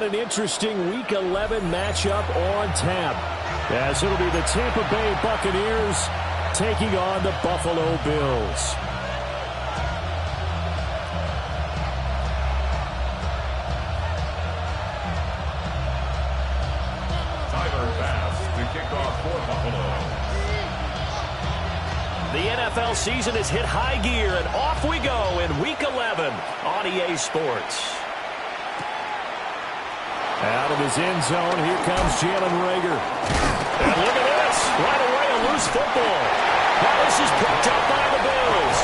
An interesting Week 11 matchup on tap, as it'll be the Tampa Bay Buccaneers taking on the Buffalo Bills. Tyler Bass to kick off for Buffalo. The NFL season has hit high gear, and off we go in Week 11 on EA Sports. Out of his end zone, here comes Jalen Reagor. And look at this. Right away, a loose football. Now this is picked up by the Bills.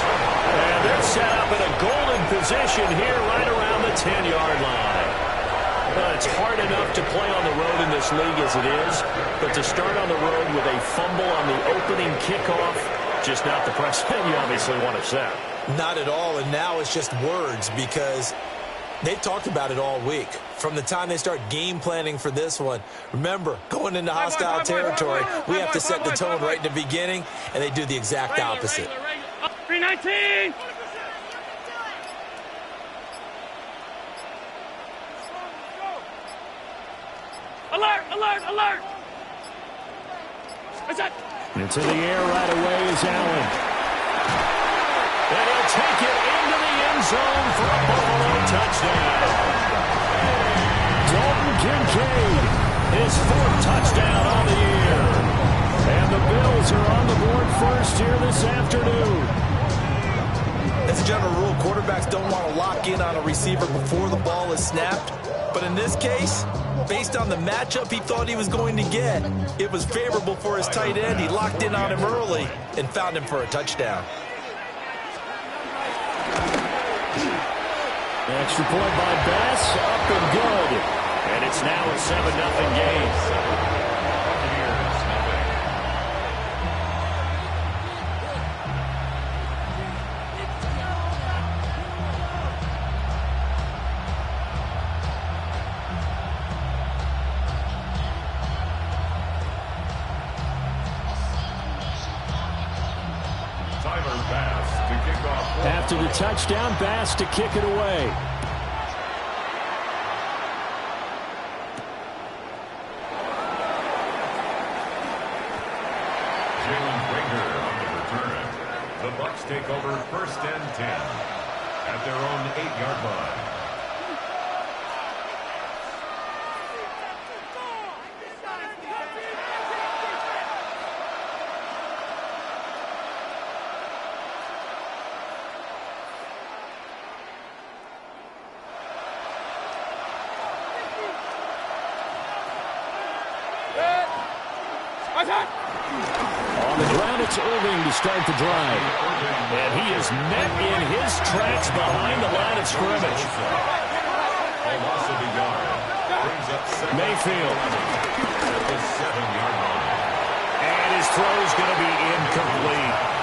And they're set up in a golden position here right around the 10-yard line. It's hard enough to play on the road in this league as it is, but to start on the road with a fumble on the opening kickoff, just not the precedent you obviously want to set. Not at all, and now it's just words because they've talked about it all week. From the time they start game planning for this one, remember, going into hostile territory, we have to set the tone right in the beginning, and they do the exact opposite. 319! Alert, alert, alert! Into the air right away is Allen. And he'll take it into the end zone for a Buffalo touchdown. Dalton Kincaid, his 4th touchdown on the year. And the Bills are on the board first here this afternoon. As a general rule, quarterbacks don't want to lock in on a receiver before the ball is snapped. But in this case, based on the matchup he thought he was going to get, it was favorable for his tight end. He locked in on him early and found him for a touchdown. Extra point by Bass, up and good. And it's now a 7-0 game. After the touchdown, Bass to kick it away. Jalen Reagor on the return. The Bucs take over 1st and 10 at their own 8-yard line. On the ground, it's Irving to start the drive. And he is met in his tracks behind the line of scrimmage. Mayfield. At the 7-yard line. And his throw is going to be incomplete.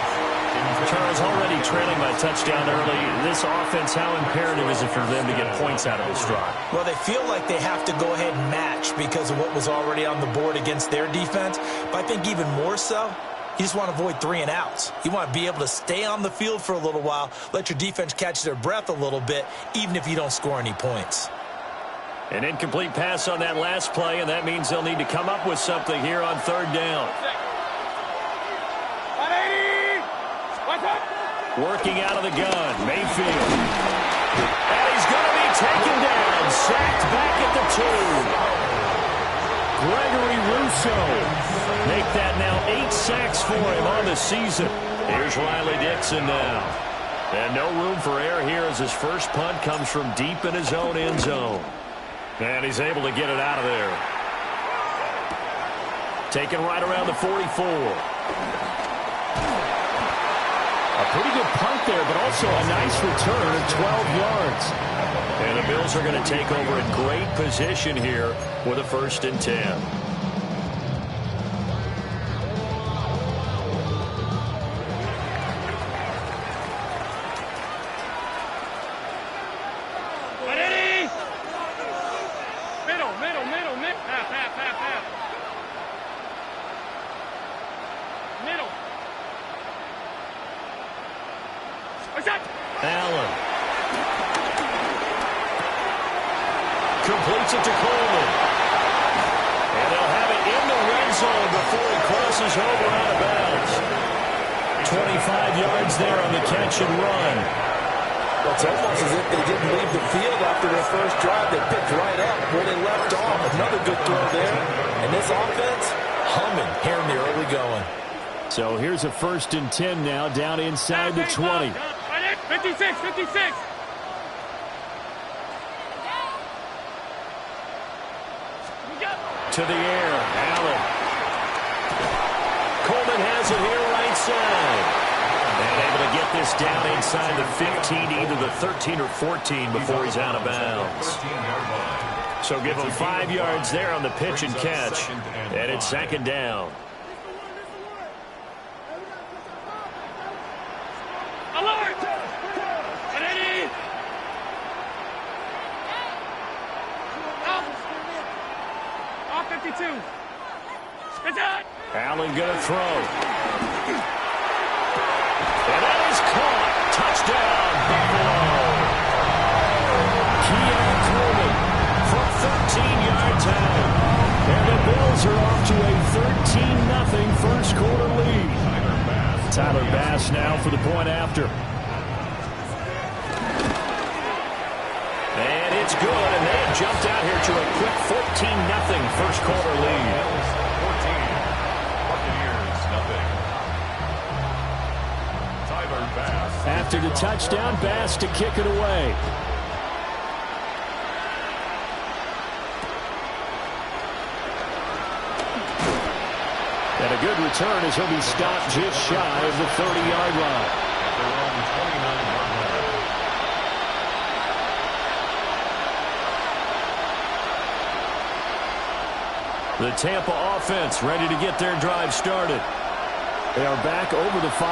Charles, already trailing by touchdown early. This offense, how imperative is it for them to get points out of this drive? Well, they feel like they have to go ahead and match because of what was already on the board against their defense. But I think even more so, you just want to avoid 3 and outs. You want to be able to stay on the field for a little while, let your defense catch their breath a little bit, even if you don't score any points. An incomplete pass on that last play, and that means they'll need to come up with something here on 3rd down. Working out of the gun, Mayfield. And he's going to be taken down, sacked back at the 2. Gregory Rousseau. Make that now 8 sacks for him on the season. Here's Riley Dixon now. And no room for error here as his first punt comes from deep in his own end zone. And he's able to get it out of there. Taken right around the 44. A pretty good punt there, but also a nice return of 12 yards. And the Bills are going to take over in great position here with a 1st and 10. completes it to Coleman. And they'll have it in the red zone before it crosses over out of bounds. 25 yards there on the catch and run. Well, it's almost as if they didn't leave the field after their first drive. They picked right up where they left off. Another good throw there. And this offense, humming here in the early going. So here's a 1st and 10 now, down inside the 20. 56, 56. To the air, Allen. Coleman has it here right side. And able to get this down inside the 15, either the 13 or 14 before he's out of bounds. So give him 5 yards there on the pitch and catch. And it's 2nd down. Alert! Ready! Off 52. It's out! Allen going to throw. And that is caught. Touchdown, Buffalo. Keon Coleman from 13 yards out. And the Bills are off to a 13-0 first quarter lead. Tyler Bass now for the point after. And it's good, and they have jumped out here to a quick 14-0 first quarter lead. 14, Buccaneers, nothing. Tyler Bass. After the touchdown, Bass to kick it away. And a good return as he'll be stopped just shy of the 30-yard line. At their own 29-yard line. The Tampa offense ready to get their drive started. They are back over the 500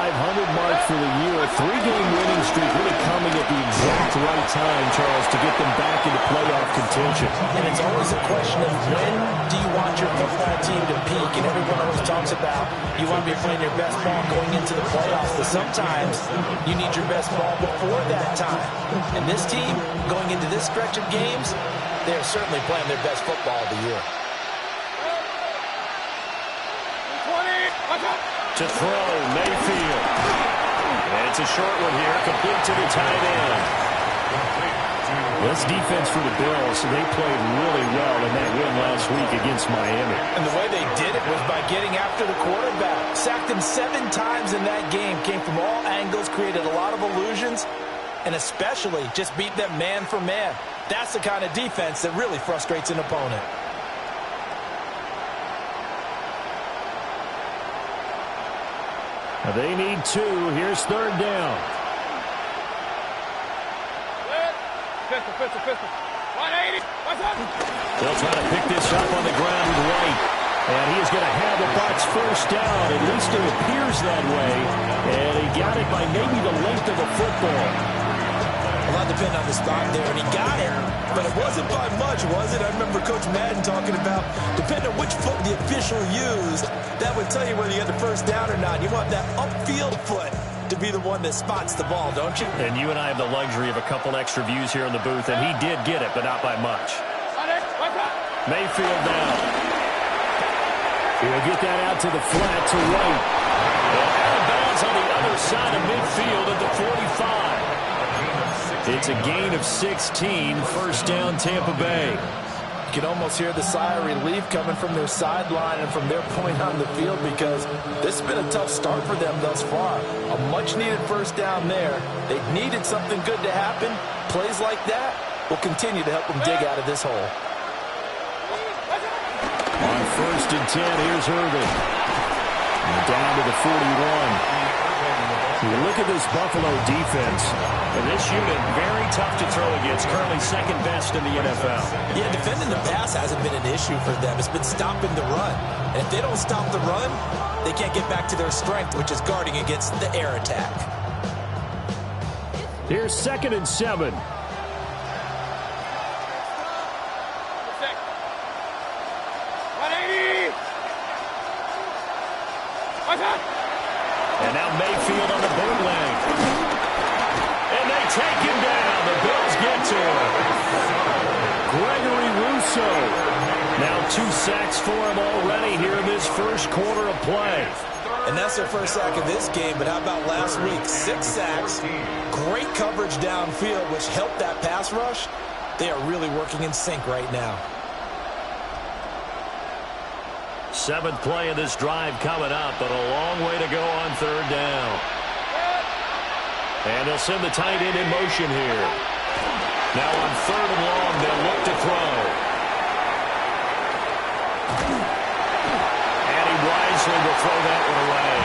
mark for the year. A 3-game winning streak really coming at the exact right time, Charles, to get them back into playoff contention. And it's always a question of when do you want your football team to peak? And everyone always talks about you want to be playing your best ball going into the playoffs. But sometimes you need your best ball before that time. And this team, going into this stretch of games, they're certainly playing their best football of the year. 20, watch out! To throw, Mayfield. And it's a short one here, complete to the tight end. This defense for the Bills, they played really well in that win last week against Miami. And the way they did it was by getting after the quarterback. Sacked him 7 times in that game. Came from all angles, created a lot of illusions, and especially just beat them man for man. That's the kind of defense that really frustrates an opponent. They need 2. Here's 3rd down. Pistol. 180. Watch out! They'll try to pick this up on the ground with White. And he is going to have the Bucs first down. At least it appears that way. And he got it by maybe the length of the football. A lot depended on the spot there, and he got it, but it wasn't by much, was it? I remember Coach Madden talking about, depending on which foot the official used, that would tell you whether you had the first down or not. You want that upfield foot to be the one that spots the ball, don't you? And you and I have the luxury of a couple extra views here in the booth, and he did get it, but not by much. Mayfield now. He'll get that out to the flat to White. And out of bounds on the other side of midfield at the 45. It's a gain of 16, first down Tampa Bay. You can almost hear the sigh of relief coming from their sideline and from their point on the field because this has been a tough start for them thus far. A much-needed first down there. They needed something good to happen. Plays like that will continue to help them dig out of this hole. On 1st and 10, here's Irvin. And down to the 41. You look at this Buffalo defense. And this unit, very tough to throw against. Currently 2nd best in the NFL. Yeah, defending the pass hasn't been an issue for them. It's been stopping the run. And if they don't stop the run, they can't get back to their strength, which is guarding against the air attack. Here's 2nd and 7. And now Mayfield on the bootleg. And they take him down. The Bills get to him. Gregory so. Now 2 sacks for him already here in this first quarter of play. And that's their first sack of this game, but how about last week? 6 sacks, great coverage downfield, which helped that pass rush. They are really working in sync right now. 7th play of this drive coming up, but a long way to go on 3rd down. And they'll send the tight end in motion here. Now on 3rd and long, they'll look to throw. And he wisely will throw that one away.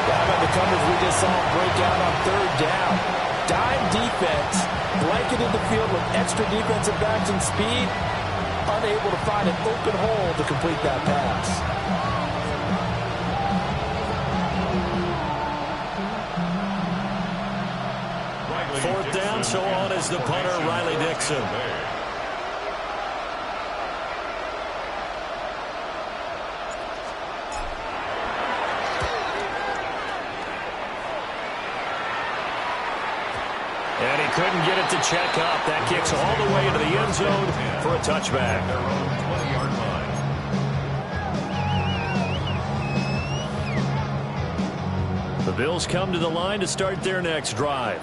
How about the coverage we just saw break out on 3rd down? Dime defense, blanketed the field with extra defensive backs and speed, unable to find an open hole to complete that pass. 4th down, so on is the punter, Riley Dixon. And he couldn't get it to check up. That kicks all the way into the end zone for a touchback. Their own 20-yard line. The Bills come to the line to start their next drive.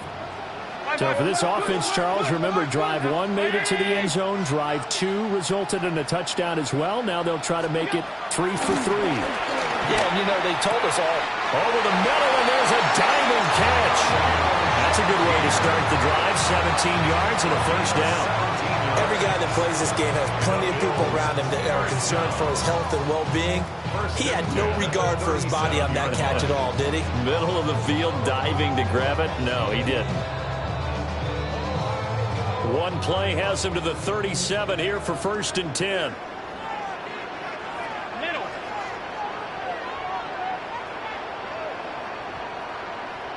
So for this offense, Charles, remember drive 1 made it to the end zone. Drive 2 resulted in a touchdown as well. Now they'll try to make it 3 for 3. Yeah, and you know, they told us all. Over the middle, and there's a diamond catch. That's a good way to start the drive. 17 yards and a first down. Every guy that plays this game has plenty of people around him that are concerned for his health and well-being. He had no regard for his body on that catch at all, did he? Middle of the field, diving to grab it? No, he didn't. One play has him to the 37 here for 1st and 10. Middle.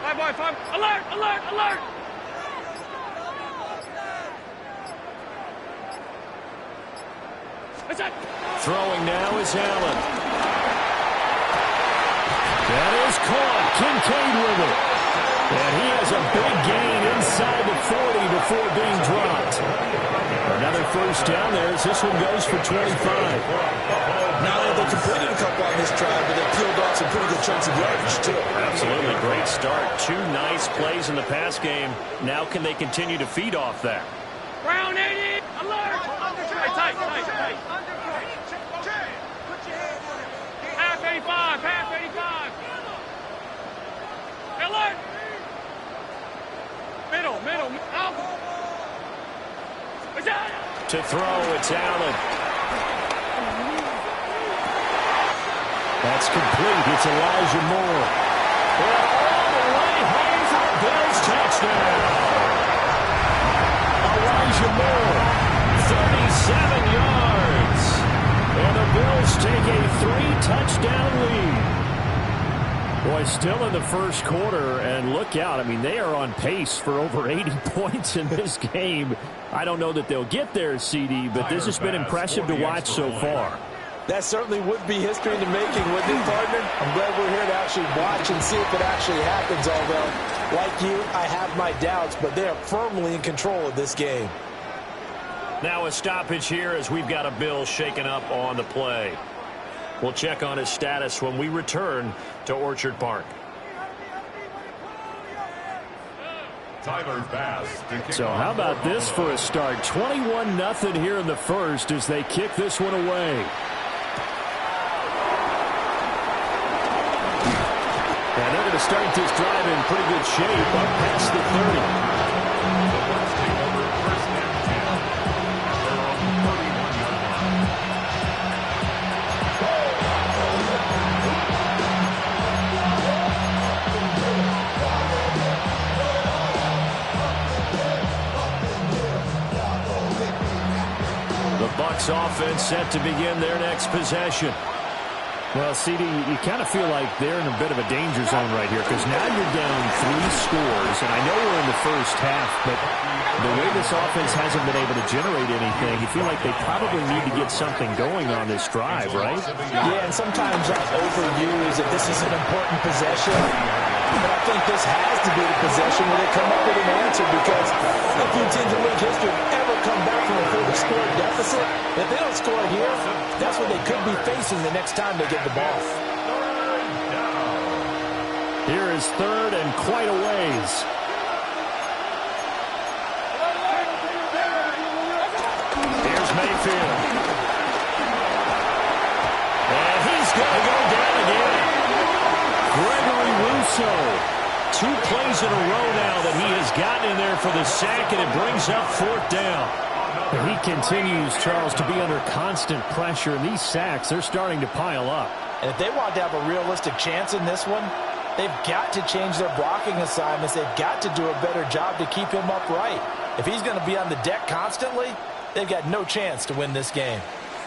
5 by 5. Alert, alert, alert. That's it. Throwing now is Allen. That is caught. Kincaid with it. And he has a big gain inside the 40 before being dropped. Another first down there as this one goes for 25. Not only they completed a couple on this drive, but they peeled off some pretty good chunks of yardage, too. Absolutely great start. 2 nice plays in the pass game. Now can they continue to feed off that? Brown 80. Alert. Tight, tight, tight. Half 85, half 85. Alert. Middle, out. To throw, it's Allen. That's complete. It's Elijah Moore. And all the way home for the Bills touchdown. Elijah Moore, 37 yards. And the Bills take a 3-touchdown lead. Boy, still in the first quarter, and look out. I mean, they are on pace for over 80 points in this game. I don't know that they'll get there, CD, but this has been impressive to watch so far. That certainly would be history in the making, wouldn't it, partner? I'm glad we're here to actually watch and see if it actually happens, although, like you, I have my doubts, but they are firmly in control of this game. Now a stoppage here as we've got a Bill shaken up on the play. We'll check on his status when we return to Orchard Park. Tyler Bass. So how about this for a start? 21-0 here in the first as they kick this one away. And they're going to start this drive in pretty good shape up past the 30. Bucs offense set to begin their next possession. Well, CD, you kind of feel like they're in a bit of a danger zone right here because now you're down 3 scores, and I know we're in the first half, but the way this offense hasn't been able to generate anything, you feel like they probably need to get something going on this drive, right? Yeah, and sometimes I overuse that this is an important possession, but I think this has to be the possession where they come up with an answer because if you tend to look history, ever come back from a 4-score deficit. If they don't score here, that's what they could be facing the next time they get the ball. Here is third and quite a ways. Here's Mayfield. And he's going to go down again. Gregory Rousseau. 2 plays in a row now that he has gotten in there for the sack, and it brings up 4th down. He continues, Charles, to be under constant pressure, and these sacks, they're starting to pile up. And if they want to have a realistic chance in this one, they've got to change their blocking assignments. They've got to do a better job to keep him upright. If he's going to be on the deck constantly, they've got no chance to win this game.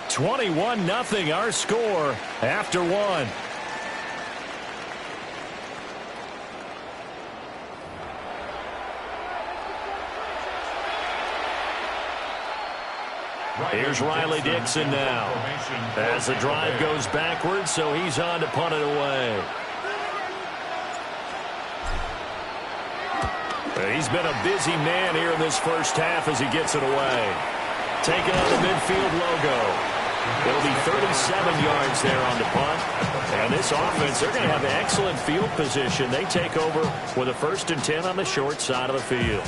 21-0 our score after 1. Here's Riley Dixon now. As the drive goes backwards, so he's on to punt it away. He's been a busy man here in this first half as he gets it away. Taking on the midfield logo. It'll be 37 yards there on the punt. And this offense, they're going to have excellent field position. They take over with a 1st and 10 on the short side of the field.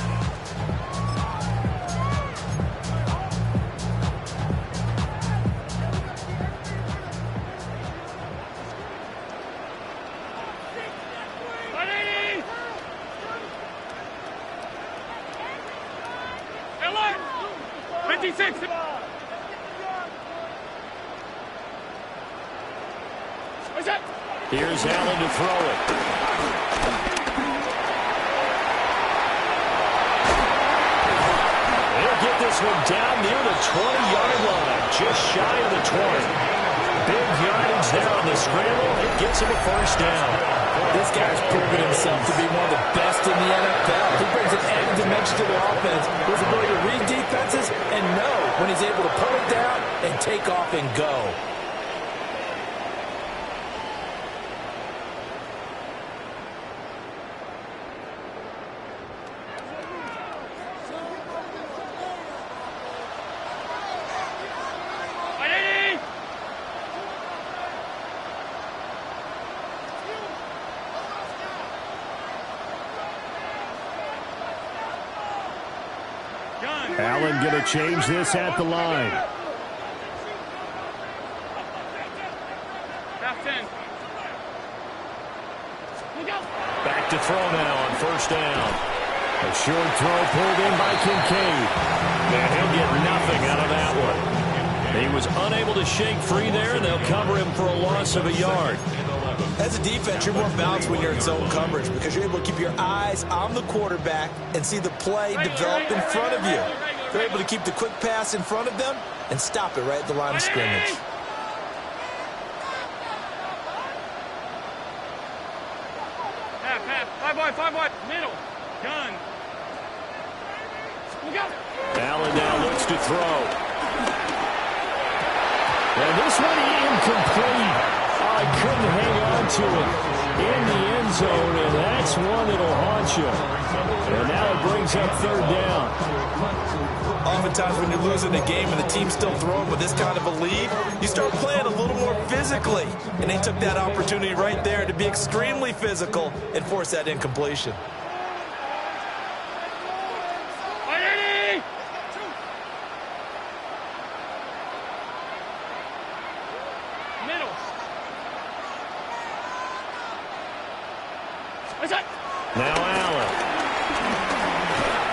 Here's Allen to throw it. They'll get this one down near the 20-yard line, just shy of the 20. Big yardage there on the scramble. It gets him a 1st down. This guy's proven himself to be one of the best in the NFL. He brings an added dimension to their offense, his ability to read defenses and know when he's able to pull it down and take off and go. Allen going to change this at the line. Back to throw now on 1st down. A short throw pulled in by Kincaid. And he'll get nothing out of that one. He was unable to shake free there, and they'll cover him for a loss of a yard. As a defense, you're more balanced when you're in zone coverage because you're able to keep your eyes on the quarterback and see the play develop in front of you. They're able to keep the quick pass in front of them and stop it right at the line of scrimmage. Five wide, middle, gun. Allen now looks to throw. And this one incomplete. I couldn't hang on to it in the end zone, and that's one that'll haunt you. And now it brings up 3rd down. Oftentimes when you're losing a game and the team's still throwing with this kind of a lead, you start playing a little more physically. And they took that opportunity right there to be extremely physical and force that incompletion. Now Allen.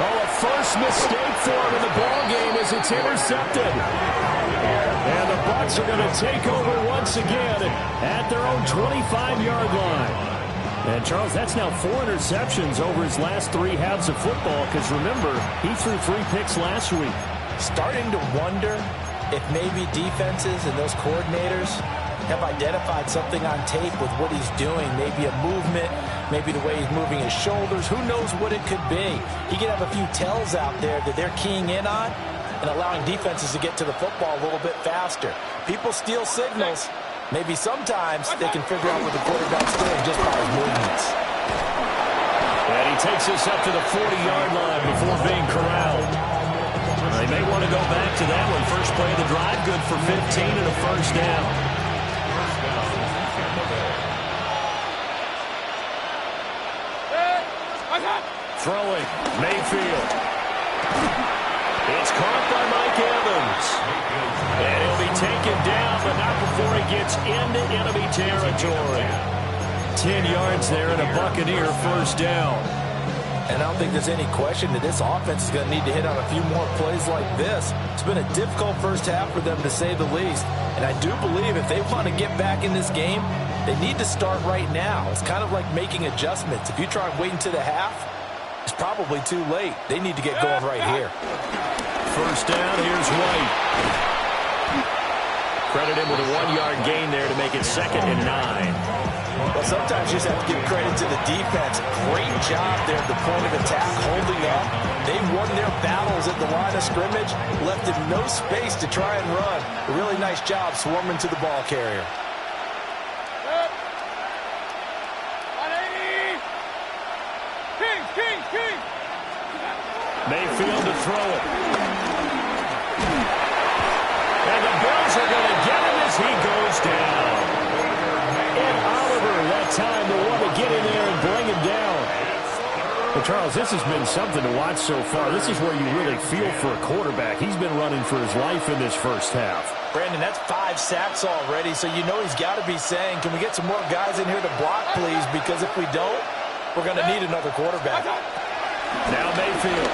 Oh, a first mistake for him in the ball game as it's intercepted. And the Bucs are going to take over once again at their own 25-yard line. And, Charles, that's now 4 interceptions over his last 3 halves of football because, remember, he threw 3 picks last week. Starting to wonder if maybe defenses and those coordinators have identified something on tape with what he's doing. Maybe a movement, maybe the way he's moving his shoulders. Who knows what it could be? He could have a few tells out there that they're keying in on and allowing defenses to get to the football a little bit faster. People steal signals. Maybe sometimes they can figure out what the quarterback's doing just by his movements. And he takes us up to the 40-yard line before being corralled. They may want to go back to that one. First play of the drive, good for 15 and a first down. Throwing, Mayfield. It's caught by Mike Evans. And he'll be taken down, but not before he gets into enemy territory. 10 yards there and a Buccaneer first down. And I don't think there's any question that this offense is going to need to hit on a few more plays like this. It's been a difficult first half for them, to say the least. And I do believe if they want to get back in this game, they need to start right now. It's kind of like making adjustments. If you try and wait until the half, it's probably too late. They need to get going right here. First down, here's White. Credit him with a 1-yard gain there to make it 2nd and 9. Well, sometimes you just have to give credit to the defense. Great job there at the point of attack, holding up. They won their battles at the line of scrimmage, left him no space to try and run. A really nice job swarming to the ball carrier. Mayfield to throw it. And the Bills are going to get him as he goes down. And Oliver that time to want to get in there and bring him down. Well, Charles, this has been something to watch so far. This is where you really feel for a quarterback. He's been running for his life in this first half. Brandon, that's 5 sacks already, so you know he's got to be saying, can we get some more guys in here to block, please? Because if we don't, we're going to need another quarterback. Now Mayfield.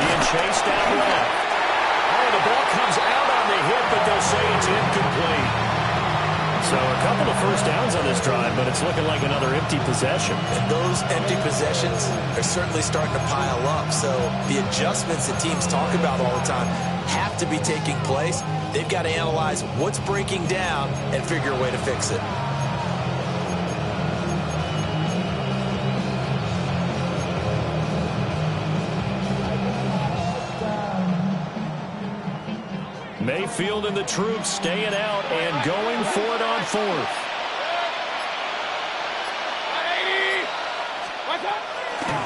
Being chased down left. Oh, the ball comes out on the hit, but they'll say it's incomplete. So a couple of first downs on this drive, but it's looking like another empty possession. And those empty possessions are certainly starting to pile up. So the adjustments that teams talk about all the time have to be taking place. They've got to analyze what's breaking down and figure a way to fix it. Mayfield and the troops staying out and going for it on 4th.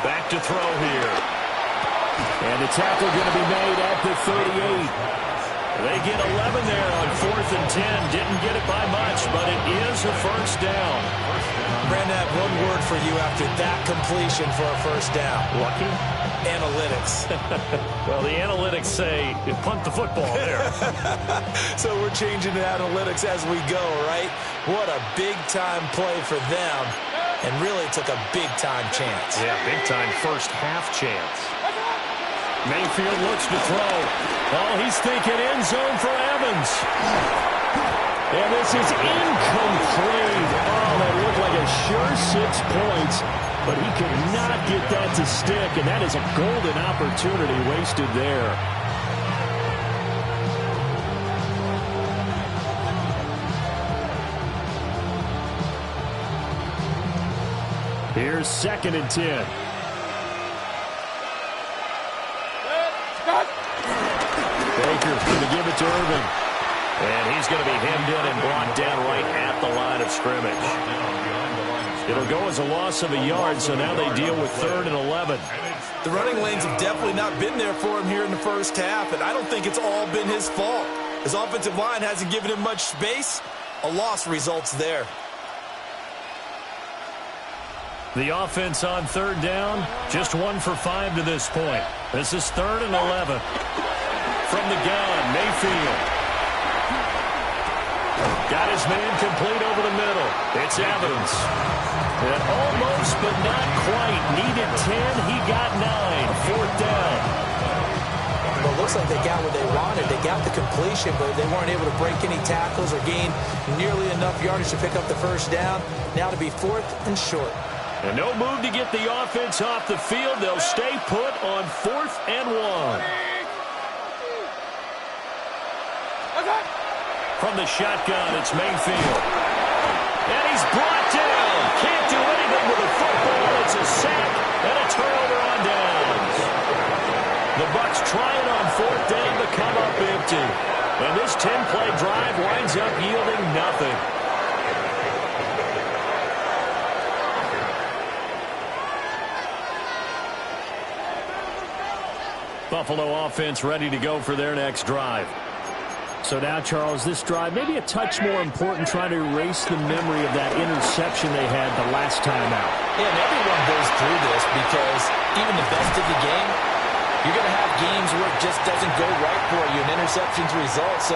Back to throw here. And the tackle going to be made at the 38. They get 11 there on 4th and 10. Didn't get it by much, but it is a first down. Brandon, I have one word for you after that completion for a first down. Lucky? Analytics. Well, the analytics say you punt the football there. So we're changing to analytics as we go, right? What a big-time play for them. And really took a big-time chance. Yeah, big-time first half chance. Mayfield looks to throw. Oh, he's thinking end zone for Evans. And this is incomplete. Oh, that looked like a sure 6 points. But he could not get that to stick, and that is a golden opportunity wasted there. Here's 2nd and 10. Baker's going to give it to Irving. And he's going to be hemmed in and brought down right at the line of scrimmage. It'll go as a loss of a yard, so now they deal with 3rd and 11. The running lanes have definitely not been there for him here in the first half, and I don't think it's all been his fault. His offensive line hasn't given him much space. A loss results there. The offense on 3rd down, just 1 for 5 to this point. This is 3rd and 11. From the gun, Mayfield. Got his man complete over the middle. It's Evans. And almost, but not quite. Needed 10. He got 9. 4th down. Well, it looks like they got what they wanted. They got the completion, but they weren't able to break any tackles or gain nearly enough yardage to pick up the first down. Now to be 4th and short. And no move to get the offense off the field. They'll stay put on 4th and 1. From the shotgun, it's Mayfield. And he's brought down. Can't do anything with the football. It's a sack and a turnover on downs. The Bucs trying on 4th down to come up empty. And this 10-play drive winds up yielding nothing. Buffalo offense ready to go for their next drive. So now, Charles, this drive maybe a touch more important, trying to erase the memory of that interception they had the last time out. Yeah, and everyone goes through this because even the best of the game, you're going to have games where it just doesn't go right for you, and interceptions result. So,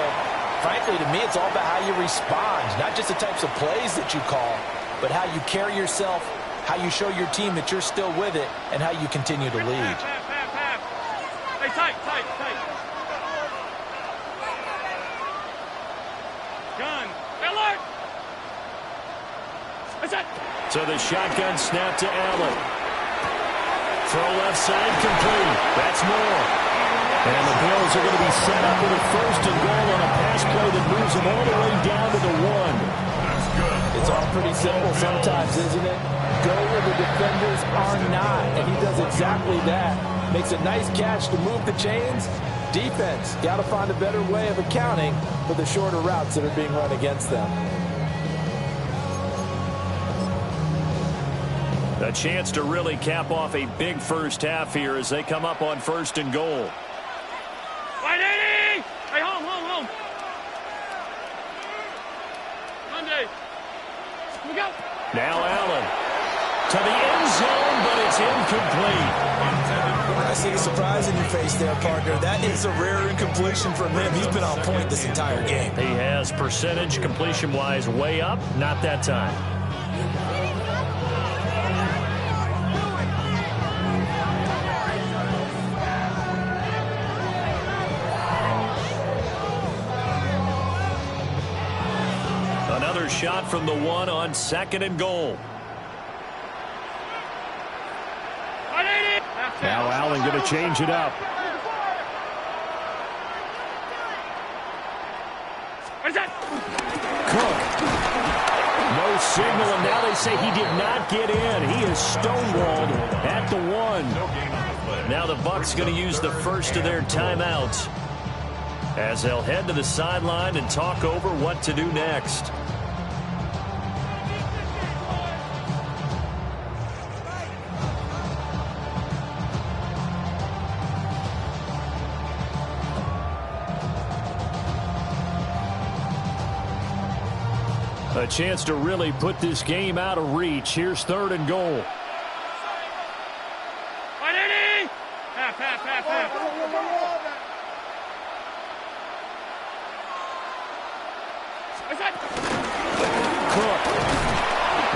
frankly, to me, it's all about how you respond, not just the types of plays that you call, but how you carry yourself, how you show your team that you're still with it, and how you continue to lead. Hey, tight. Gun. Alert! What's that? So the shotgun snap to Allen. Throw left side complete. That's more. And the Bills are going to be set up with a 1st and goal on a pass play that moves them all the way down to the 1. That's good. It's all pretty simple sometimes, isn't it? Go where the defenders are not, and he does exactly that. Makes a nice catch to move the chains. Defense, got to find a better way of accounting for the shorter routes that are being run against them. A chance to really cap off a big first half here as they come up on 1st and goal. 180! Hey, home. Monday. We go. Now Allen to the end zone, but it's incomplete. I see the surprise in your face there, partner. That is a rare incompletion from him. He's been on point this entire game. He has percentage completion-wise way up. Not that time. Another shot from the 1 on 2nd and goal. 180! Now Allen going to change it up. What's that? Cook. No signal, and now they say he did not get in. He is stonewalled at the 1. No gain on the play. Now the Bucs going to use the first of their timeouts as they'll head to the sideline and talk over what to do next. A chance to really put this game out of reach. Here's 3rd and goal. 180! Half. What's that? Cook.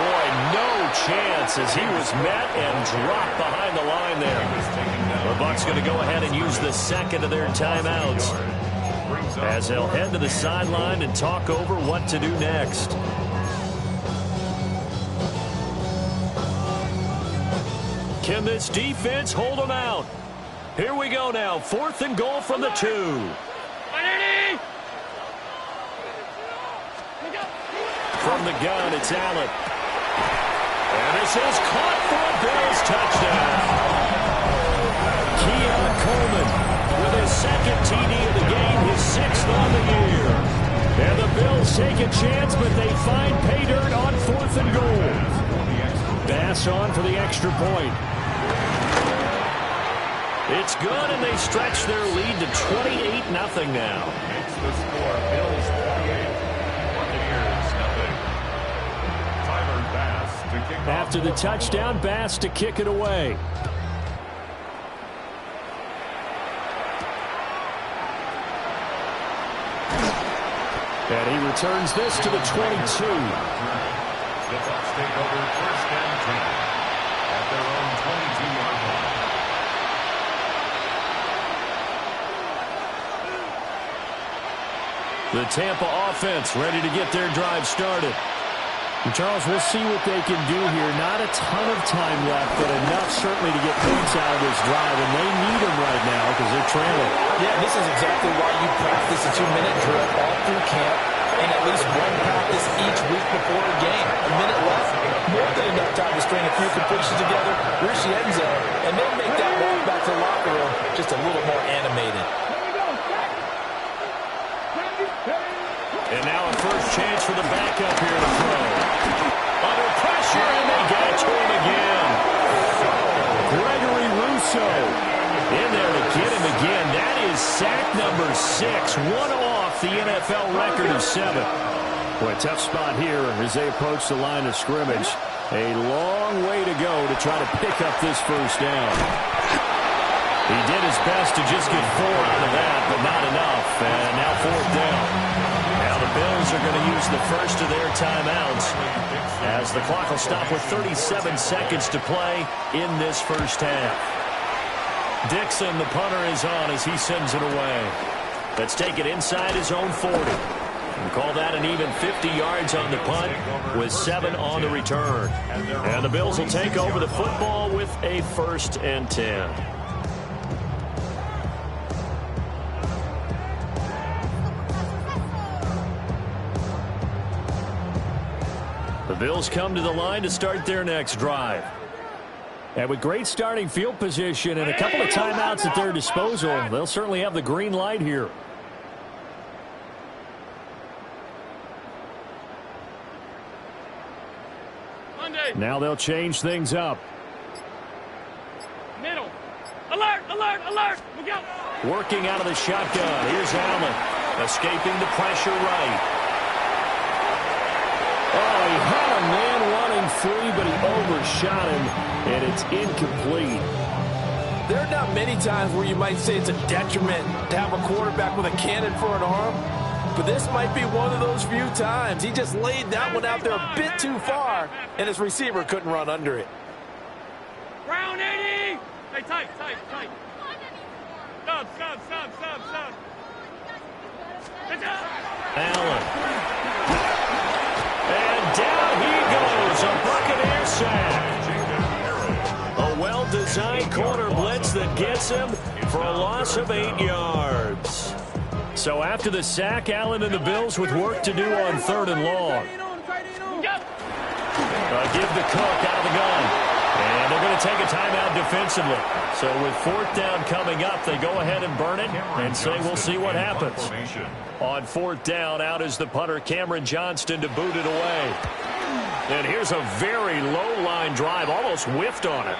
Boy, no chance as he was met and dropped behind the line there. The Bucs going to go ahead and use the 2nd of their timeouts as they'll head to the sideline and talk over what to do next. Can this defense hold them out? Here we go now. 4th and goal from the 2. 180! From the gun, it's Allen. And this is caught for a Bills touchdown. Keon Coleman with his 2nd TD of the game, his 6th on the year. And the Bills take a chance, but they find pay dirt on 4th and goal. Bass on for the extra point. It's good, and they stretch their lead to 28-0 now. Makes the score Bills 28, Buccaneers nothing. Tyler Bass to kick off. After the touchdown, Bass to kick it away. And he returns this to the 22. The Bucs take over 1st and 10 at their own 22-yard line. The Tampa offense ready to get their drive started. And Charles, we'll see what they can do here. Not a ton of time left, but enough certainly to get points out of this drive, and they need them right now because they're trailing. Yeah, this is exactly why you practice a 2-minute drill all through camp and at least one practice each week before a game. A minute left, more than enough time to string a few completions together, reach the end zone, and then make that walk back to the locker room just a little more animated. And now a first chance for the backup here to throw. Under pressure, and they get it to him again. Gregory Rousseau In there to get him again. That is sack number 6. One off the NFL record of 7. Boy, a tough spot here as they approach the line of scrimmage. A long way to go to try to pick up this first down. He did his best to just get 4 out of that, but not enough. And now 4th down. Now the Bills are going to use the first of their timeouts as the clock will stop with 37 seconds to play in this first half. Dixon, the punter, is on as he sends it away. Let's take it inside his own 40. And call that an even 50 yards on the punt with 7 on the return. And the Bills will take over the football with a 1st and 10. The Bills come to the line to start their next drive. And with great starting field position and a couple of timeouts at their disposal, they'll certainly have the green light here. Now they'll change things up. Middle. Alert, alert, alert. Look out. Working out of the shotgun. Here's Allen. Escaping the pressure right. Oh, he had a man running free, but he overshot him, and it's incomplete. There are not many times where you might say it's a detriment to have a quarterback with a cannon for an arm, but this might be one of those few times. He just laid that one out there a bit too far, and his receiver couldn't run under it. Round 80. Hey, tight. Sub. Allen. And down he goes. A Buccaneer sack. A well-designed corner blitz that gets him for a loss of 8 yards. So after the sack, Allen and the Bills with work to do on 3rd and long. Give the Cook out of the gun. And they're going to take a timeout defensively. So with 4th down coming up, they go ahead and burn it and say we'll see what happens. On 4th down, out is the punter, Cameron Johnston, to boot it away. And here's a very low-line drive, almost whiffed on it.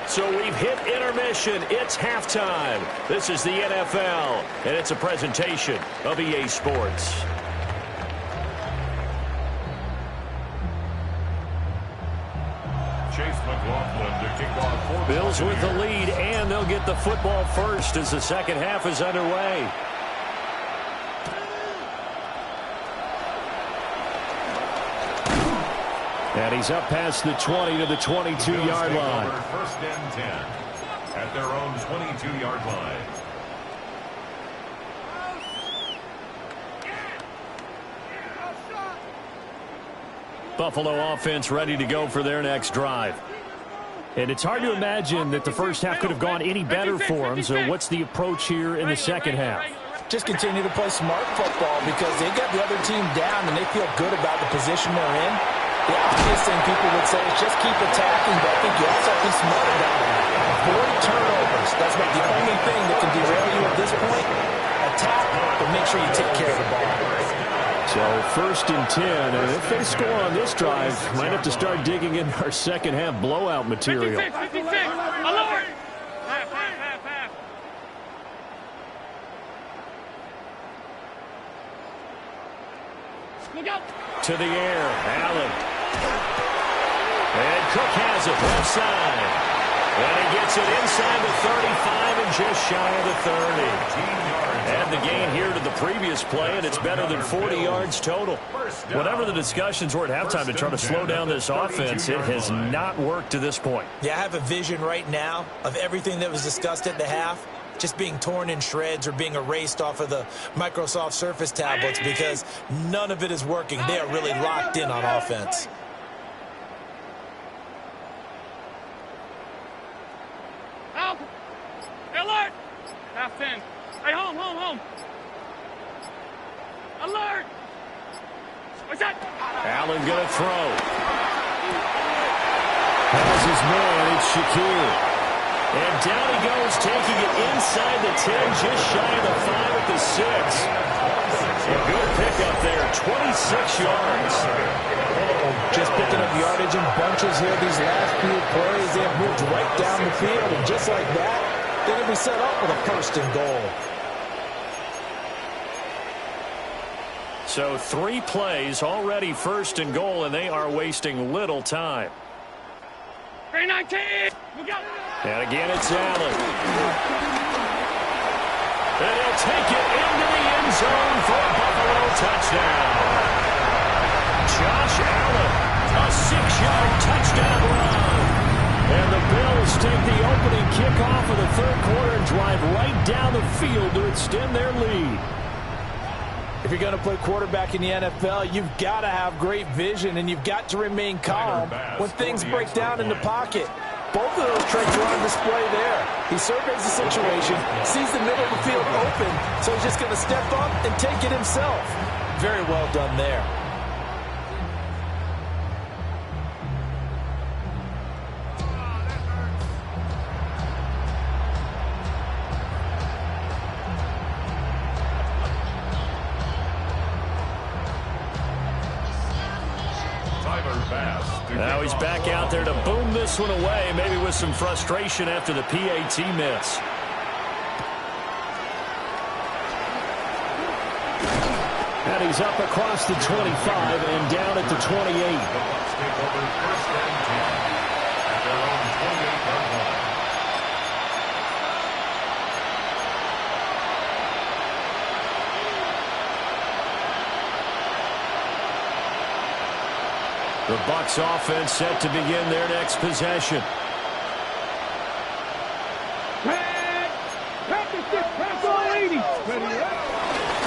So we've hit intermission. It's halftime. This is the NFL, and it's a presentation of EA Sports. Chase McLaughlin to kick off. Bills with the lead, and they'll get the football first as the second half is underway. And he's up past the 20 to the 22-yard line. 1st and 10 at their own 22-yard line. Buffalo offense ready to go for their next drive. And it's hard to imagine that the first half could have gone any better for them. So what's the approach here in the second half? Just continue to play smart football because they got the other team down and they feel good about the position they're in. The obvious thing people would say is just keep attacking, but I think you also have to be smart about it. Avoid turnovers. That's about the only thing that can derail you at this point. Attack, but make sure you take care of the ball. So 1st and 10, and if they score on this drive, might have to start digging in our second half blowout material. 56. Alert. Half. Look out. To the air, Allen. And Cook has it left side. And he gets it inside the 35 and just shy of the 30. And the gain here to the previous play, and it's better than 40 yards total. Whatever the discussions were at halftime to try to slow down this offense, it has not worked to this point. Yeah, I have a vision right now of everything that was discussed at the half just being torn in shreds or being erased off of the Microsoft Surface tablets because none of it is working. They are really locked in on offense. Help. Alert. Half 10. Hey, home. Alert. What's that? Allen going to throw. Has his man, it's Shakir. And down he goes, taking it inside the 10, just shy of the 5 at the 6. A good pickup there, 26 yards. Just picking up yardage in bunches here these last few plays. They have moved right down the field, and just like that, they're going to be set up with a first and goal. So 3 plays already first and goal, and they are wasting little time. 319. And again, it's Allen. And he'll take it into the end zone for a Buffalo touchdown. Josh Allen, a 6-yard touchdown run. And the Bills take the opening kickoff of the third quarter and drive right down the field to extend their lead. If you're going to play quarterback in the NFL, you've got to have great vision, and you've got to remain calm when things break down in the pocket. Both of those traits are on display there. He surveys the situation, sees the middle of the field open, so he's just going to step up and take it himself. Very well done there. Now he's back out there to boom this one away, maybe with some frustration after the PAT miss. And he's up across the 25 and down at the 28. The Bucs take over first and 10 at their own 28-yard line. The Bucs offense set to begin their next possession.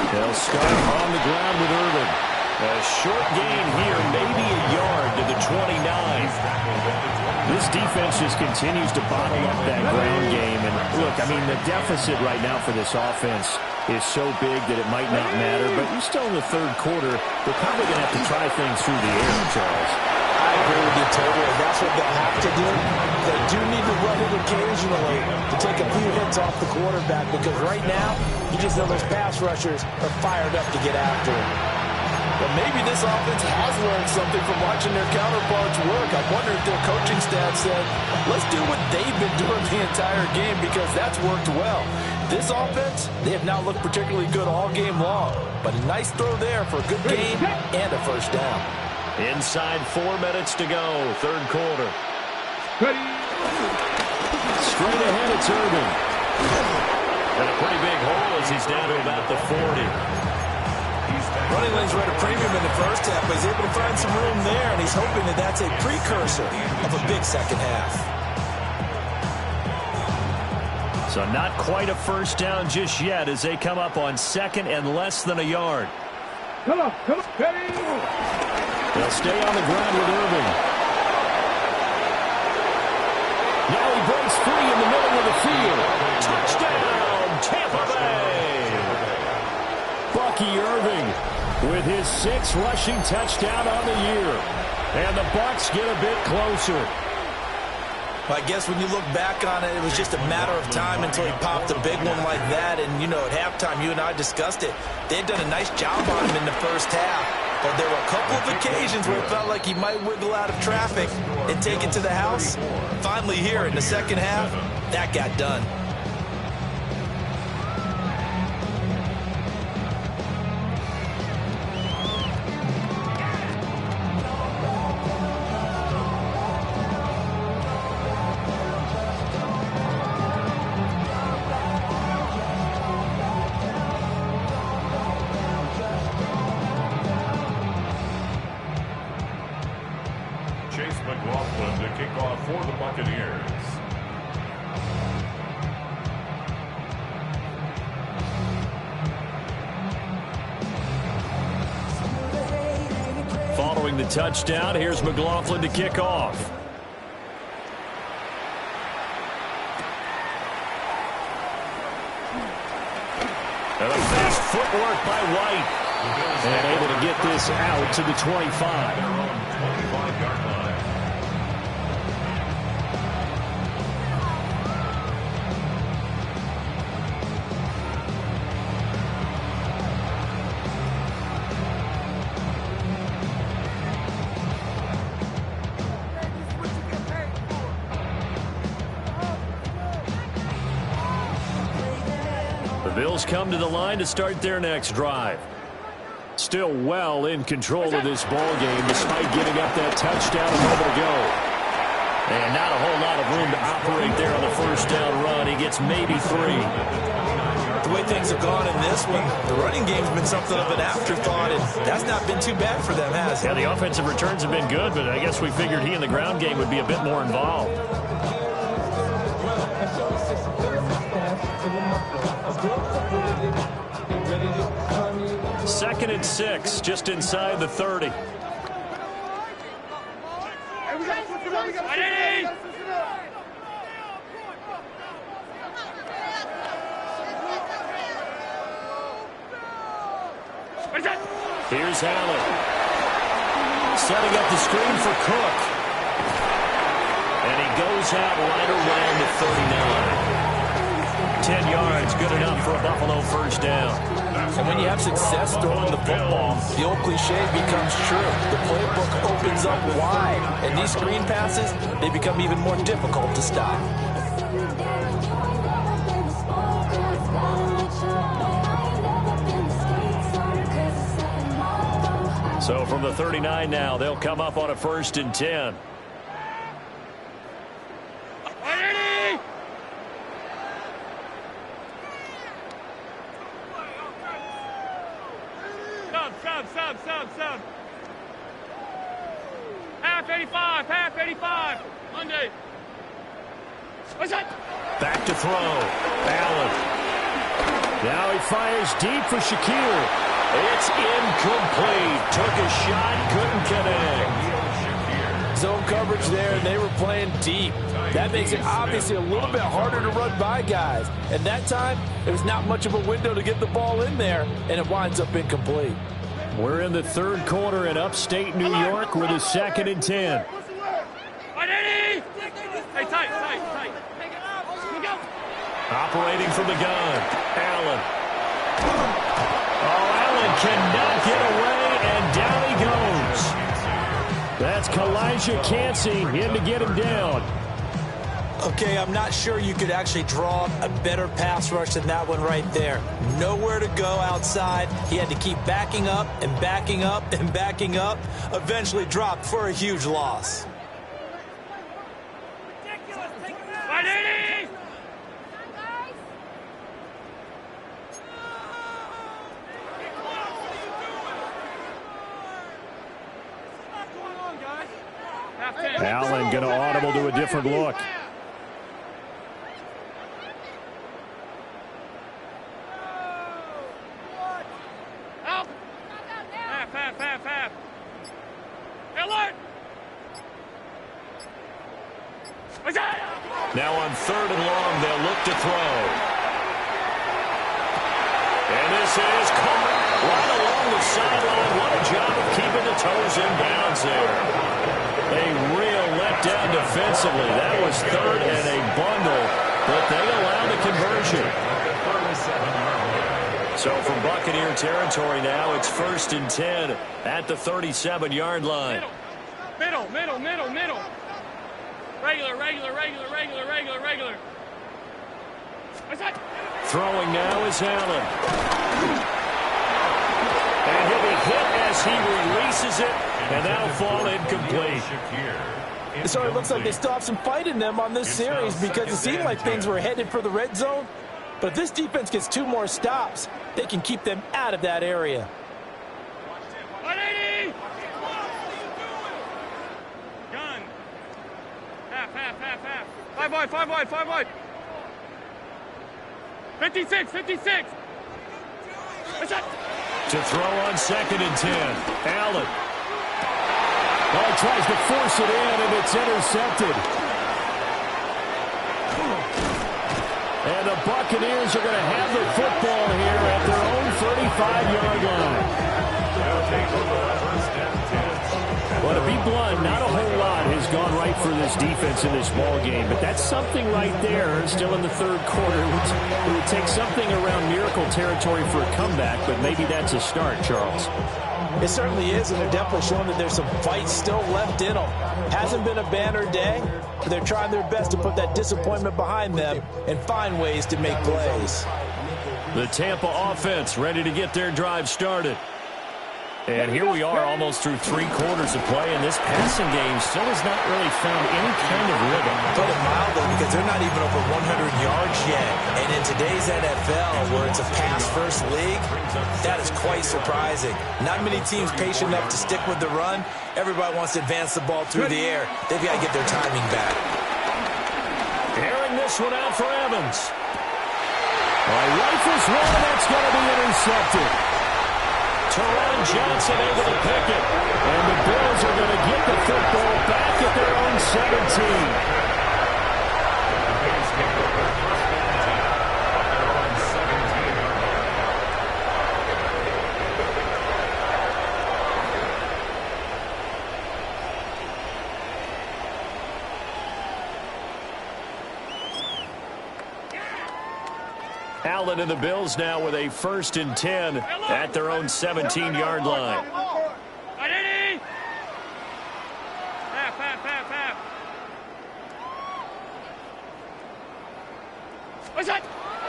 They'll start on the ground with Irvin. A short gain here, maybe a yard to the 29. This defense just continues to bottle up that ground game. And look, I mean, the deficit right now for this offense is so big that it might not matter. But you're still in the third quarter. They're probably going to have to try things through the air, Charles. I agree with you totally. That's what they'll have to do. They do need to run it occasionally to take a few hits off the quarterback, because right now, you just know those pass rushers are fired up to get after him. But maybe this offense has learned something from watching their counterparts work. I wonder if their coaching staff said, let's do what they've been doing the entire game, because that's worked well. This offense, they have not looked particularly good all game long. But a nice throw there for a good game and a first down. Inside 4 minutes to go, third quarter. Straight ahead, it's Irvin. And a pretty big hole as he's down to about the 40. Running lanes were at a premium in the first half, but he's able to find some room there, and he's hoping that that's a precursor of a big second half. So not quite a first down just yet as they come up on second and less than a yard. Come on, Petty! They'll stay on the ground with Irvin. Now he breaks free in the middle of the field. Touchdown, Tampa Bay! Bucky Irving with his 6th rushing touchdown on the year. And the Bucs get a bit closer. I guess when you look back on it, it was just a matter of time until he popped a big one like that. And, you know, at halftime, you and I discussed it. They had done a nice job on him in the first half. But there were a couple of occasions where it felt like he might wiggle out of traffic and take it to the house. Finally here in the second half, that got done. Chase McLaughlin to kick off for the Buccaneers. Following the touchdown, here's McLaughlin to kick off. And a fast footwork by White. And able to get this out to the 25. 25-yard line. Eagles come to the line to start their next drive. Still well in control of this ball game despite giving up that touchdown a moment ago. And not a whole lot of room to operate there on the first down run. He gets maybe 3. The way things have gone in this one, the running game's been something of an afterthought, and that's not been too bad for them, has it? Yeah, the offensive returns have been good, but I guess we figured he in the ground game would be a bit more involved. Second and 6, just inside the 30. Here's Allen. Setting up the screen for Cook. And he goes out right around the 39. 10 yards, good enough for a Buffalo first down. And when you have success throwing the football, the old cliche becomes true. The playbook opens up wide. And these screen passes, they become even more difficult to stop. So from the 39 now, they'll come up on a 1st and 10. Sub. Half 85. Monday. What's that? Back to throw. Allen. Now he fires deep for Shakir. It's incomplete. Took a shot, couldn't connect. Zone coverage there, and they were playing deep. That makes it obviously a little bit harder to run by guys. And that time, there was not much of a window to get the ball in there, and it winds up incomplete. We're in the third quarter in upstate New York with a 2nd and 10. Hey, tight. Operating from the gun. Allen. Oh, Allen cannot get away, and down he goes. That's Kalijah Cansey in to get him down. Okay, I'm not sure you could actually draw a better pass rush than that one right there. Nowhere to go outside. He had to keep backing up and backing up and backing up. Eventually dropped for a huge loss. Allen going to audible to a different look. Half. Alert! Now on 3rd and long, they'll look to throw. And this is caught right along the sideline. What a job of keeping the toes in bounds there. A real letdown defensively. That was 3rd and a bundle, but they allow the conversion. So from Buccaneer territory now, it's 1st and 10 at the 37-yard line. Middle. Regular. Throwing now is Allen. And he'll be hit as he releases it, and that'll fall incomplete. So it looks like they still have some fight in them on this series because it seemed like things were headed for the red zone. But if this defense gets 2 more stops, they can keep them out of that area. 180! Gun. Half. 5 wide. 56. What's that? To throw on 2nd and 10. Allen. Ball tries to force it in, and it's intercepted. And the Buccaneers are going to have the football here at their own 35-yard line. Well, to be blunt, not a whole lot has gone right for this defense in this ball game, but that's something right there. Still in the third quarter. It would take something around miracle territory for a comeback, but maybe that's a start, Charles. It certainly is, and they're definitely showing that there's some fight still left in them. Hasn't been a banner day, but they're trying their best to put that disappointment behind them and find ways to make plays. The Tampa offense ready to get their drive started. And here we are almost through 3 quarters of play, and this passing game still has not really found any kind of rhythm. Put it mildly, because they're not even over 100 yards yet. And in today's NFL, where it's a pass-first league, that is quite surprising. Not many teams patient enough to stick with the run. Everybody wants to advance the ball through the air. They've got to get their timing back. Airing this one out for Evans. Rifles one, and that's going to be intercepted. Teron Johnson able to pick it. And the Bills are going to get the football back at their own 17. Allen and the Bills now with a 1st and 10 at their own 17-yard line.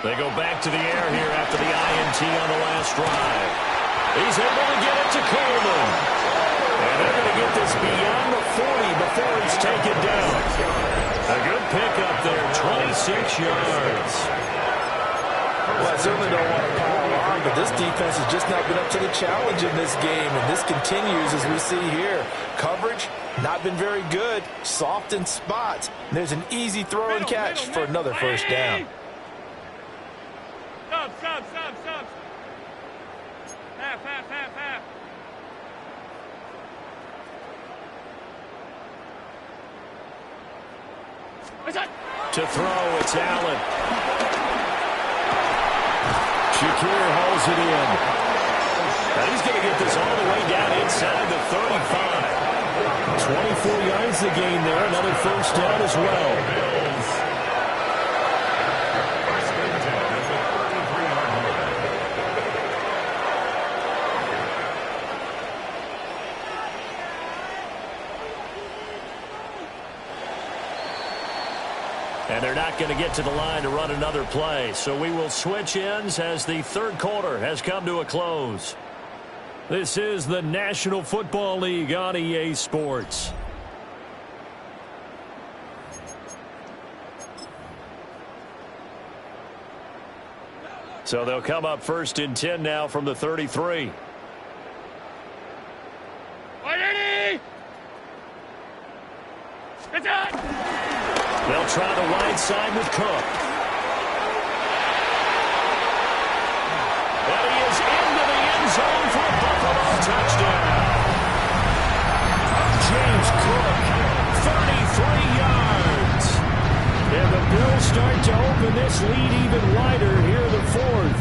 They go back to the air here after the INT on the last drive. He's able to get it to Coleman. And they're going to get this beyond the 40 before it's taken down. A good pickup there, 26 yards. Well, I certainly don't want to pile on, but this defense has just not been up to the challenge in this game, and this continues as we see here. Coverage, not been very good, soft in spots. And there's an easy throw and catch for another 1st down. Stop. Half. To throw, it's Allen. Shakir hauls it in. Now he's going to get this all the way down inside the 35. 24 yards the gain there. Another 1st down as well. And they're not going to get to the line to run another play. So we will switch ends as the 3rd quarter has come to a close. This is the National Football League on EA Sports. So they'll come up 1st and 10 now from the 33. They'll try the wide side with Cook. And he is into the end zone for a Buffalo touchdown. James Cook, 33 yards. And the Bills start to open this lead even wider here in the 4th.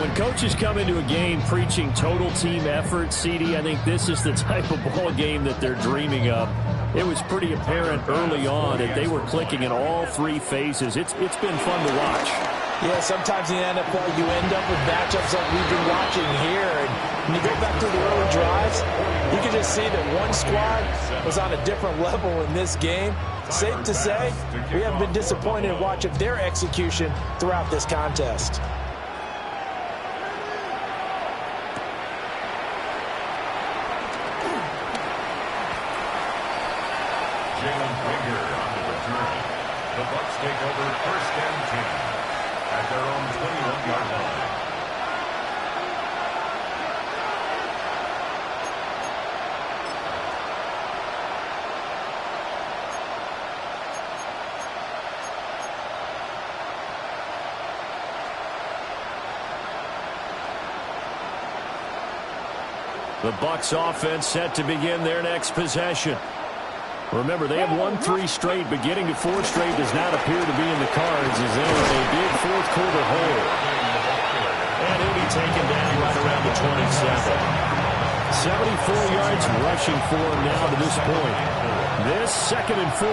When coaches come into a game preaching total team effort, CD, I think this is the type of ball game that they're dreaming of. It was pretty apparent early on that they were clicking in all 3 phases. It's been fun to watch. Yeah, sometimes in the NFL you end up with matchups like we've been watching here. And when you go back to the early drives, you can just see that one squad was on a different level in this game. Safe to say, we haven't been disappointed in watching their execution throughout this contest. Jalen Rager on the return. The Bucs take over 1st and 10 at their own 21-yard line. The Bucs offense set to begin their next possession. Remember, they have won 3 straight, but getting to 4 straight does not appear to be in the cards as they are in a big 4th quarter hole. And he'll be taken down right around the 27. 74 yards rushing for him now to this point. This 2nd and 4.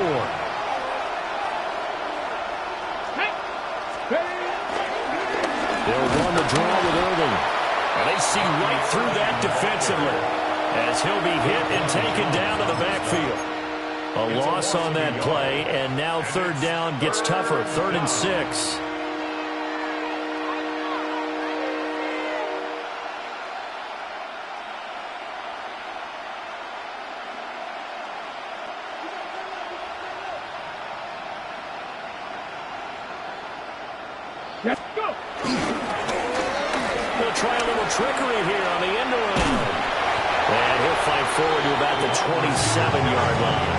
They'll run the draw with Irving. And they see right through that defensively as he'll be hit and taken down to the backfield. A loss on that play, and now 3rd down gets tougher. 3rd and 6. They'll try a little trickery here on the end around. And he'll fight forward to about the 27-yard line.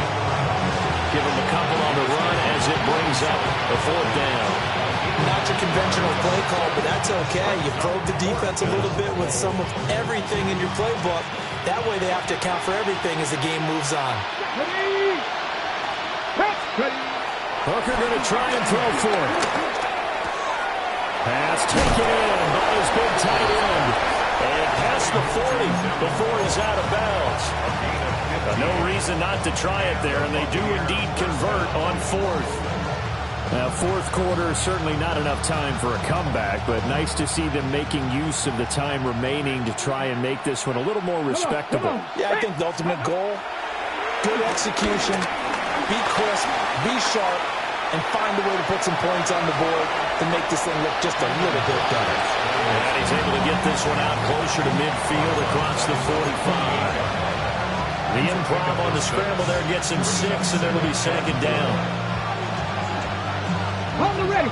Give him a couple on the run as it brings up a 4th down. Not your conventional play call, but that's okay. You probe the defense a little bit with some of everything in your playbook. That way they have to account for everything as the game moves on. Hooker going to try and throw for it. Pass taken in by his big tight end. And past the 40 before he's out of bounds. No reason not to try it there, and they do indeed convert on 4th. Now, 4th quarter, certainly not enough time for a comeback, but nice to see them making use of the time remaining to try and make this one a little more respectable. Yeah, I think the ultimate goal, good execution, be crisp, be sharp, and find a way to put some points on the board to make this thing look just a little bit better. And he's able to get this one out closer to midfield across the 45. The improv on the scramble there gets him 6, and it'll be 2nd down. Hold it ready.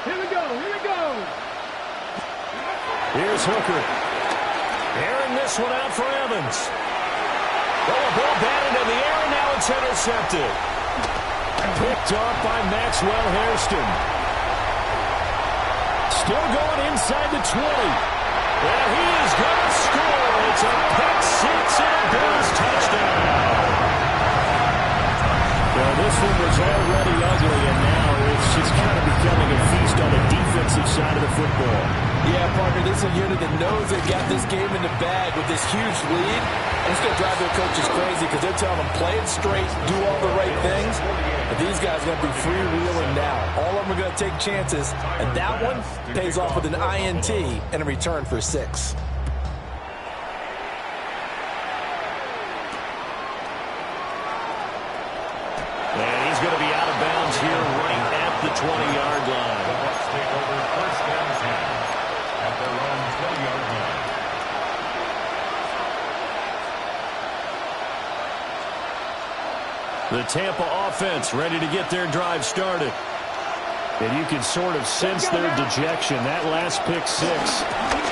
Here we go. Here's Hooker. Airing this one out for Evans. Oh, a ball batted in the air, and now it's intercepted. Picked off by Maxwell Hairston. Still going inside the 20. And he is going to score. It's a pick 6 and a Bills touchdown. Well, this one was already ugly, and now it's just kind of becoming a feast on the defensive side of the football. Yeah, partner, this is a unit that knows they've got this game in the bag with this huge lead. And it's going to drive their coaches crazy because they're telling them, play it straight, do all the right things. But these guys are going to be freewheeling now. All of them are going to take chances, and that one pays off with an INT and a return for 6. And he's going to be out of bounds here right at the 20-yard line. The Bucs take over 1st and 10 at their own 20-yard line. The Tampa offense ready to get their drive started. And you can sort of sense their dejection. That last pick 6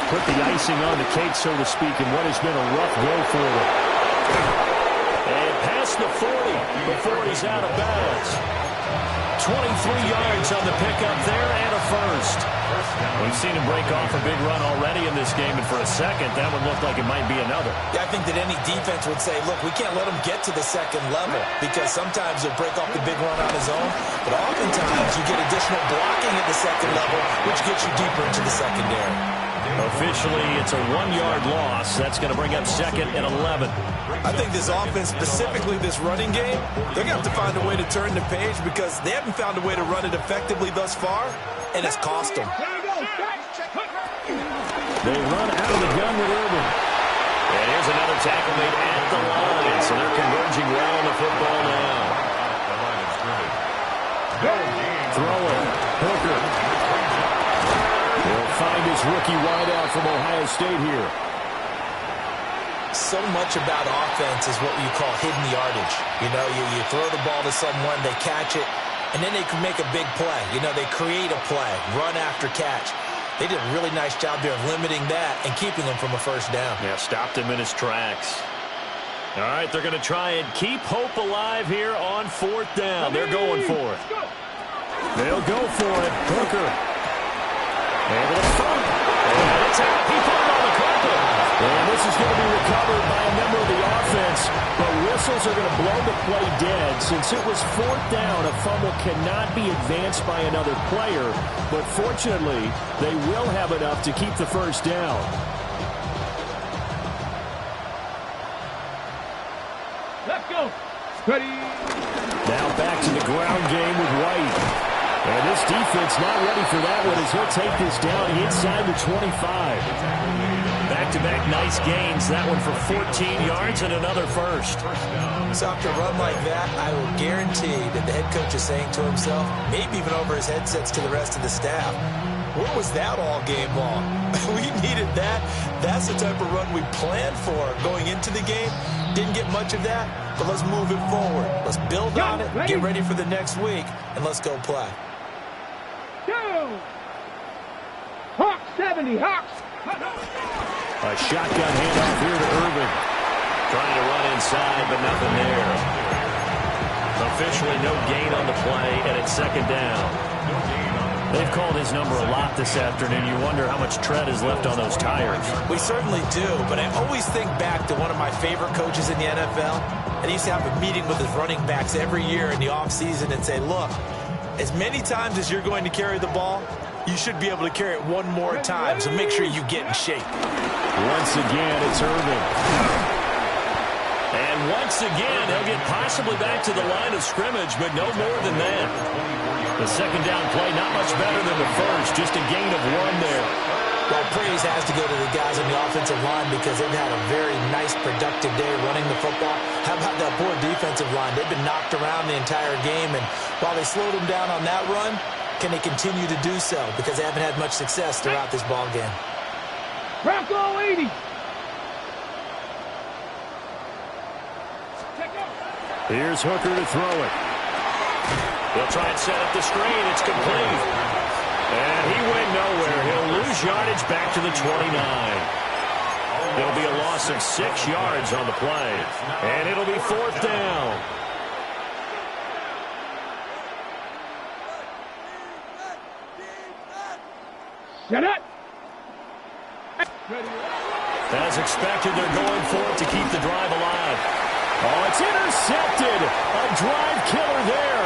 put the icing on the cake, so to speak, in what has been a rough go for them. And past the 40 before he's out of bounds. 23 yards on the pickup there and a 1st. We've seen him break off a big run already in this game, and for a second, that one looked like it might be another. Yeah, I think that any defense would say, look, we can't let him get to the 2nd level because sometimes he'll break off the big run on his own, but oftentimes you get additional blocking at the 2nd level, which gets you deeper into the secondary. Officially, it's a 1-yard loss. That's going to bring up 2nd and 11. I think this offense, specifically this running game, they're going to have to find a way to turn the page because they haven't found a way to run it effectively thus far, and it's cost them. They run out of the gun with Irvin. And here's another tackle made at the line, so they're converging well on the football now. The line is scrimmage. Throwing. Hooker. He'll find his rookie wideout from Ohio State here. So much about offense is what you call hidden yardage. You know, you throw the ball to someone, they catch it, and then they can make a big play. You know, they create a play, run after catch. They did a really nice job there of limiting that and keeping him from a 1st down. Yeah, stopped him in his tracks. All right, they're going to try and keep hope alive here on 4th down. They're going for it. They'll go for it. Hooker. Able to throw. And it's out. He fought on the carpet. And this is going to be recovered by a member of the offense, but whistles are going to blow the play dead. Since it was 4th down, a fumble cannot be advanced by another player, but fortunately, they will have enough to keep the 1st down. Let's go. Ready. Now back to the ground game with White. And this defense not ready for that one as he'll take this down inside the 25. Back-to-back nice gains. That one for 14 yards and another 1st. So after a run like that, I will guarantee that the head coach is saying to himself, maybe even over his headsets to the rest of the staff, where was that all game long? We needed that. That's the type of run we planned for going into the game. Didn't get much of that, but let's move it forward. Let's build on it, get ready for the next week, and let's go play. Hawk 70, Hawk. A shotgun handoff here to Irvin. Trying to run inside, but nothing there. Officially no gain on the play, and it's second down. They've called his number a lot this afternoon. You wonder how much tread is left on those tires. We certainly do, but I always think back to one of my favorite coaches in the NFL, and he used to have a meeting with his running backs every year in the offseason and say, look, as many times as you're going to carry the ball, you should be able to carry it one more time, so make sure you get in shape. Once again, it's Irvin. And once again, he'll get possibly back to the line of scrimmage, but no more than that. The second down play, not much better than the first, just a gain of 1 there. Well, praise has to go to the guys on the offensive line because they've had a very nice, productive day running the football. How about that poor defensive line? They've been knocked around the entire game, and while they slowed them down on that run, can they continue to do so? Because they haven't had much success throughout this ball game. Bronco 80. Here's Hooker to throw it. They'll try and set up the screen. It's complete. And he went nowhere. He'll lose yardage back to the 29. There'll be a loss of 6 yards on the play. And it'll be 4th down. Shut up. As expected, they're going for it to keep the drive alive. Oh, it's intercepted. A drive killer there.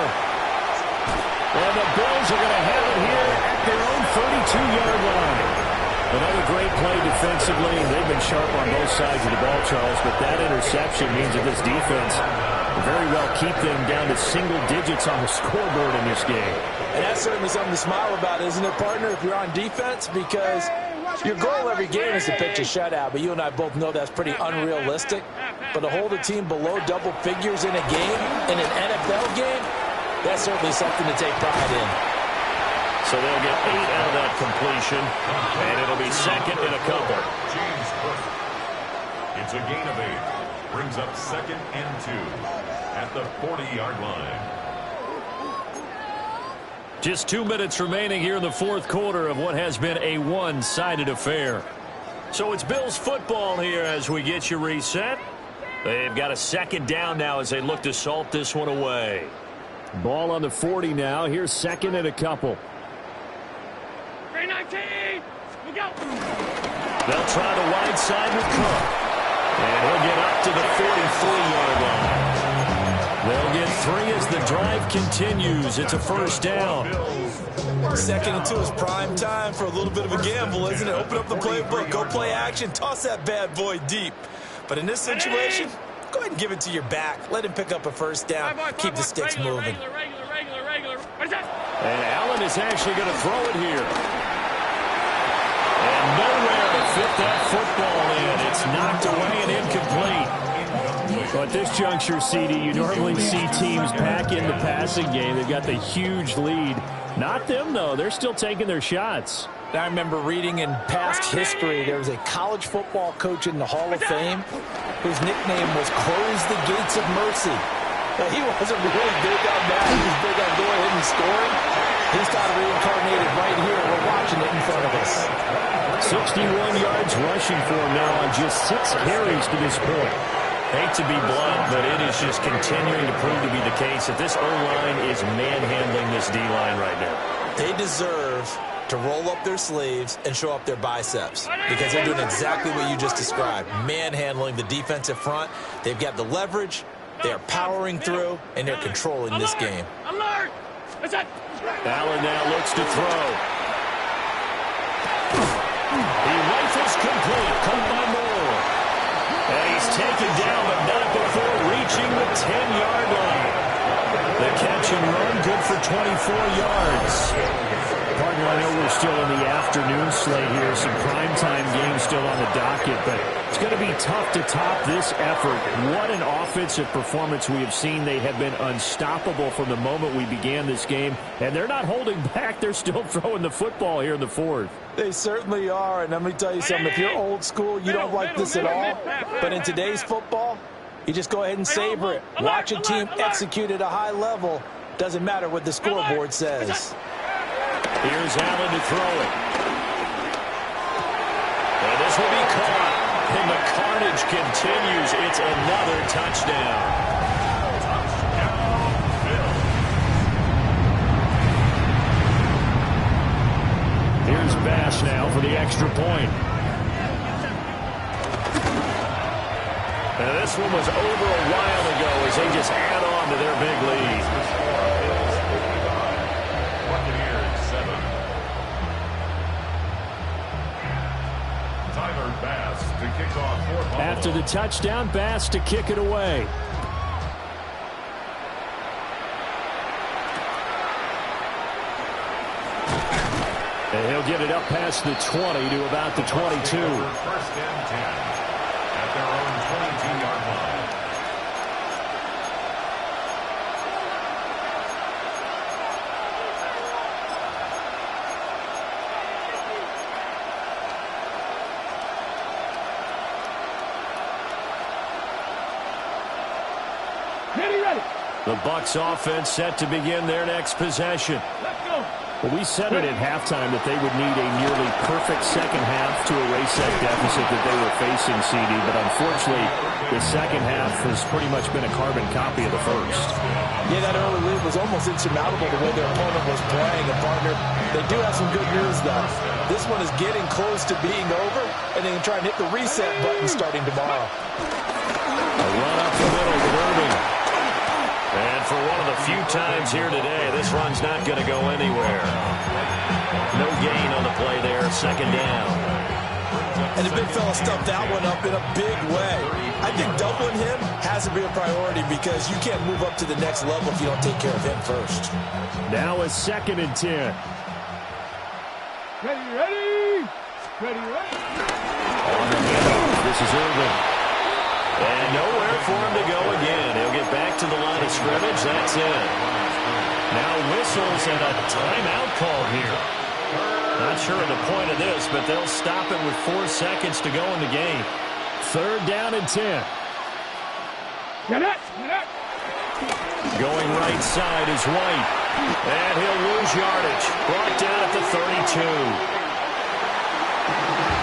And the Bills are going to have it here at their own 32-yard line. Another great play defensively. They've been sharp on both sides of the ball, Charles, but that interception means that this defense very well keep them down to single digits on the scoreboard in this game. And that's certainly something to smile about, isn't it, partner, if you're on defense? Because your goal every game is to pitch a shutout, but you and I both know that's pretty unrealistic. But to hold a team below double figures in a game, in an NFL game, that's certainly something to take pride in. So they'll get 8 out of that completion, and it'll be second and a couple. James Cook. It's a gain of 8. Brings up 2nd and 2 at the 40-yard line. Just 2 minutes remaining here in the 4th quarter of what has been a one-sided affair. So it's Bills football here as we get you reset. They've got a second down now as they look to salt this one away. Ball on the 40 now. Here's second and a couple. 319. We go. They'll try the wide side with Cook. And he'll get up to the 43-yard line. They'll get 3 as the drive continues. It's a first down. 2nd and 2 is prime time for a little bit of a gamble, isn't it? Open up the playbook, go play action, toss that bad boy deep. But in this situation, go ahead and give it to your back. Let him pick up a first down. Keep the sticks moving. What is that? And Allen is actually going to throw it here. And nowhere to fit that football in. It's knocked away and incomplete. But at this juncture, CD, you normally see teams pack in the passing game. They've got the huge lead. Not them, though. They're still taking their shots. I remember reading in past history, there was a college football coach in the Hall of Fame whose nickname was Close the Gates of Mercy. Now, he wasn't really big on that. He was big on going ahead and scoring. He's got reincarnated right here. We're watching it in front of us. 61 yards rushing for him now on just 6 carries to this point. Hate to be blunt, but it is just continuing to prove to be the case that this O-line is manhandling this D-line right now. They deserve to roll up their sleeves and show up their biceps because they're doing exactly what you just described, manhandling the defensive front. They've got the leverage, they're powering through, and they're controlling this game. Alert! What's that? Allen now looks to throw. He rifles complete, caught by Moore. And he's taken down, but not before reaching the 10-yard line. The catch and run, good for 24 yards. Partner, I know we're still in the afternoon slate here. Some primetime games still on the docket, but it's going to be tough to top this effort. What an offensive performance we have seen. They have been unstoppable from the moment we began this game, and they're not holding back. They're still throwing the football here in the 4th. They certainly are, and let me tell you something. If you're old school, you don't like this at all. But in today's football, you just go ahead and savor it. Watch a team execute at a high level. Doesn't matter what the scoreboard says. Here's Allen to throw it. And this will be caught. And the carnage continues. It's another touchdown. Here's Bass now for the extra point. And this one was over a while ago as they just add on to their big lead. Buccaneers 7. Tyler Bass to kick off for Buffalo. After the touchdown, Bass to kick it away. And he'll get it up past the 20 to about the 22. First and 10 at their own 22-yard line. The Bucs offense set to begin their next possession. Let's go. Well, we said it at halftime that they would need a nearly perfect second half to erase that deficit that they were facing, CD. But unfortunately, the second half has pretty much been a carbon copy of the first. Yeah, that early lead was almost insurmountable the way their opponent was playing. And, partner, they do have some good news, though. This one is getting close to being over, and they can try and hit the reset button starting tomorrow. A run up the middle with Irving. And for one of the few times here today, this run's not going to go anywhere. No gain on the play there, second down. And the big fella stuffed that one up in a big way. I think doubling him has to be a priority because you can't move up to the next level if you don't take care of him first. Now a 2nd and 10. Ready. On the handoff, this is Irving. And nowhere for him to go again. He'll get back to the line of scrimmage. That's it. Now whistles and a timeout call here. Not sure of the point of this, but they'll stop it with 4 seconds to go in the game. 3rd down and 10. Get it. Going right side is White. And he'll lose yardage. Brought down at the 32.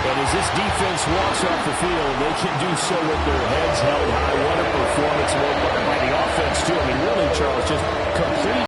But as this defense walks off the field, they can do so with their heads held high. What a performance by the offense, too. I mean, really, Charles, just complete